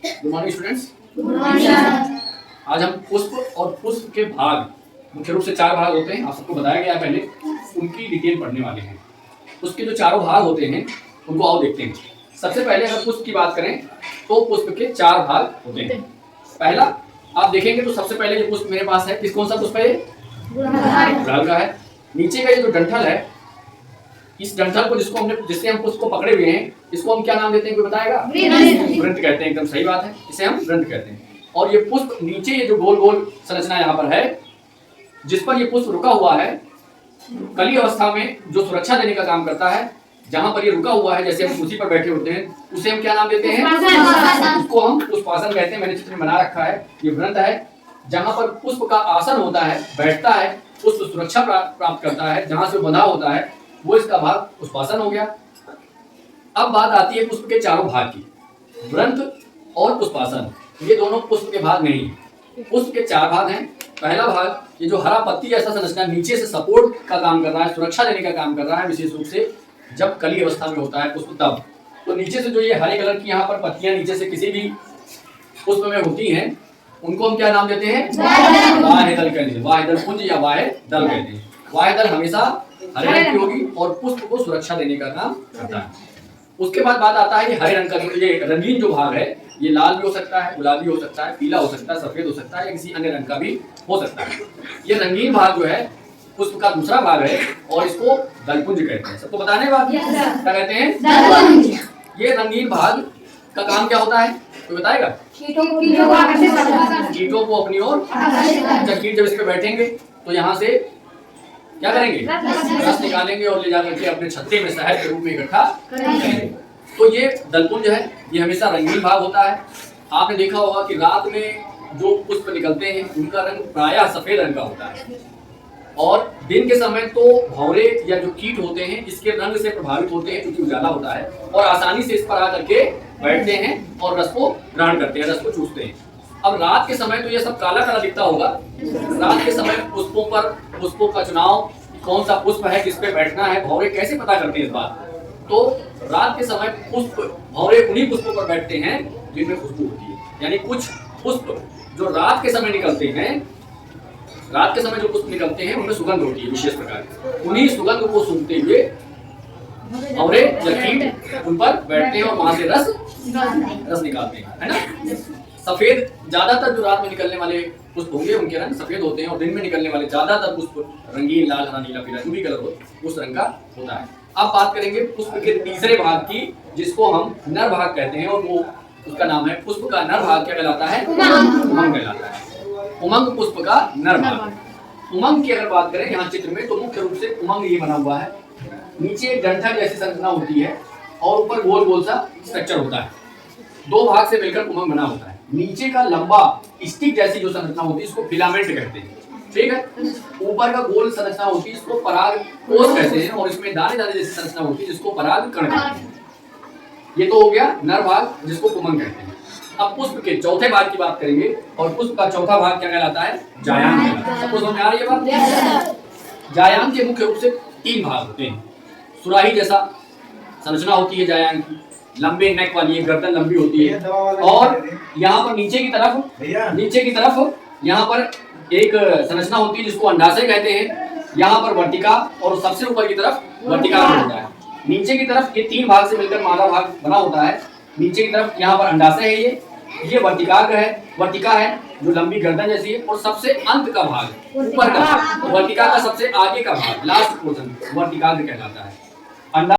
Good morning students. आज हम पुष्प और पुष्प के भाग, मुख्य रूप से 4 भाग होते हैं, आप सबको बताया गया पहले, उनकी डिटेल पढ़ने वाले हैं। उसके जो 4 भाग होते हैं उनको आओ देखते हैं। सबसे पहले अगर पुष्प की बात करें तो पुष्प के 4 भाग होते हैं। पहला आप देखेंगे तो सबसे पहले जो पुष्प मेरे पास है, कौन सा पुष्प है? गुलाब का है। नीचे का ये जो डंठल है, इस डंठल को जिससे हम पुष्प को पकड़े हुए हैं, इसको हम क्या नाम देते हैं, कोई बताएगा? वृंत कहते हैं। एकदम सही बात है, इसे हम वृंत कहते हैं। और ये पुष्प नीचे ये जो गोल गोल संरचना यहाँ पर है, जिस पर ये पुष्प रुका हुआ है, कली अवस्था में जो सुरक्षा देने का काम करता है, जहां पर ये रुका हुआ है, जैसे हम कुर्सी पर बैठे होते हैं, उसे हम क्या नाम देते हैं? उसको हम पुष्पासन कहते हैं। मैंने चित्र में बना रखा है, ये वृंत है। जहां पर पुष्प का आसन होता है, बैठता है, पुष्प सुरक्षा प्राप्त करता है, जहां से बंधा होता है, वो इसका भाग पुष्पासन हो गया। अब बात आती है पुष्प के 4 भाग की। वृंत और पुष्पासन, ये दोनों पुष्प के भाग नहीं है। पुष्प के 4 भाग हैं। पहला भाग, ये जो हरा पत्ती जैसा संरचना नीचे से सपोर्ट का काम कर रहा है, सुरक्षा देने का काम कर रहा है, विशेष रूप से जब कली अवस्था में होता है पुष्प, तब तो नीचे से जो ये हरे कलर की यहाँ पर पत्तियां नीचे से किसी भी पुष्प में होती हैं, उनको हम क्या नाम देते हैं? बाह्य दल कहते हैं। बाह्य दल पुंज या बाह्य दल कहते हैं। बाह्य दल हमेशा हरे रंग की होगी और पुष्प को सुरक्षा देने का काम करता है। उसके बाद बात आता है कि हरे रंग का ये रंगीन जो भाग है, ये लाल भी हो सकता है, गुलाबी हो सकता है, पीला हो सकता है, सफेद हो सकता है, या किसी अन्य रंग का भी हो सकता है। ये रंगीन भाग जो है पुष्प का दूसरा भाग है और इसको दलपुंज कहते हैं। सबको बताने बात क्या कहते हैं? ये रंगीन भाग का काम क्या होता है, कोई बताएगा? कीटों को अपनी ओर, जब कीट जब इस पे बैठेंगे तो यहाँ से क्या करेंगे? रस निकालेंगे और ले जाकर के अपने छत्ते में शहद के रूप में इकट्ठा करेंगे। तो ये दलपुंज है, ये हमेशा रंगीन भाग होता है। आपने देखा होगा कि रात में जो पुष्प निकलते हैं उनका रंग प्रायः सफेद रंग का होता है, और दिन के समय तो भौरे या जो कीट होते हैं इसके रंग से प्रभावित होते हैं, क्योंकि उजाला होता है, और आसानी से इस पर आकर के बैठते हैं और रस को ग्रहण करते हैं, रस को चूसते हैं। अब रात के समय तो ये सब काला काला दिखता होगा। रात के समय पुष्पों का चुनाव, कौन सा पुष्प है, किस पे बैठना है, भौरे कैसे पता करते हैं इस बात? तो रात के समय भौरे उन्हीं पुष्पों पर बैठते हैं जिनमें खुशबू होती है। यानी कुछ पुष्प जो रात के समय निकलते हैं, रात के समय जो पुष्प निकलते हैं उनमें सुगंध होती है विशेष प्रकार की। उन्हीं सुगंध को सूंघते हुए भौरे या कीट उन पर बैठते हैं और वहां से रस निकालते हैं, है ना? सफेद, ज्यादातर जो रात में निकलने वाले पुष्प होंगे उनके रंग सफेद होते हैं, और दिन में निकलने वाले ज्यादातर पुष्प रंगीन, लाल, हरा, नीला, पीला, जो भी कलर हो उस रंग का होता है। अब बात करेंगे पुष्प के तीसरे भाग की, जिसको हम नर भाग कहते हैं, और वो उसका नाम है, पुष्प का नर भाग क्या कहलाता है? उमंग कहलाता है। उमंग पुष्प का नर भाग। उमंग की अगर बात करें यहाँ चित्र में, तो मुख्य रूप से उमंग ये बना हुआ है। नीचे एक डंठल जैसी संरचना होती है और ऊपर गोल गोल सा स्ट्रक्चर होता है। 2 भाग से मिलकर उमंग बना होता है। नीचे का लंबा स्टिक जैसी जो संरचना होती है इसको फिलामेंट कहते हैं, ठीक है? ऊपर का गोल संरचना होती है इसको पराग कोष कहते हैं, और इसमें दाने दाने जैसी संरचना होती है जिसको पराग कण कहते हैं। ये तो हो गया नर भाग, जिसको उमंग कहते हैं। अब पुष्प के चौथे भाग की बात करेंगे, और पुष्प का चौथा भाग क्या कहलाता है? जायांग कहलाता है। सबको समझ आ रही है बात? जायांग के मुख्य रूप से 3 भाग होते हैं। सुराही जैसा संरचना होती है जायांग की, लंबे नेक वाली, एक गर्दन लंबी होती है, और यहाँ पर नीचे की तरफ यहाँ पर एक संरचना होती है जिसको अंडाशय कहते हैं। यहाँ पर वर्टिका, और सबसे ऊपर की तरफ वर्टिका होता है। नीचे की तरफ ये 3 भाग से मिलकर मादा भाग बना होता है। नीचे की तरफ यहाँ पर अंडाशय है, ये वर्टिका है जो लंबी गर्दन जैसी है, और सबसे अंत का भाग, ऊपर का वर्टिका का सबसे आगे का भाग, लास्ट पोर्शन वर्टिका कहलाता है। अंडा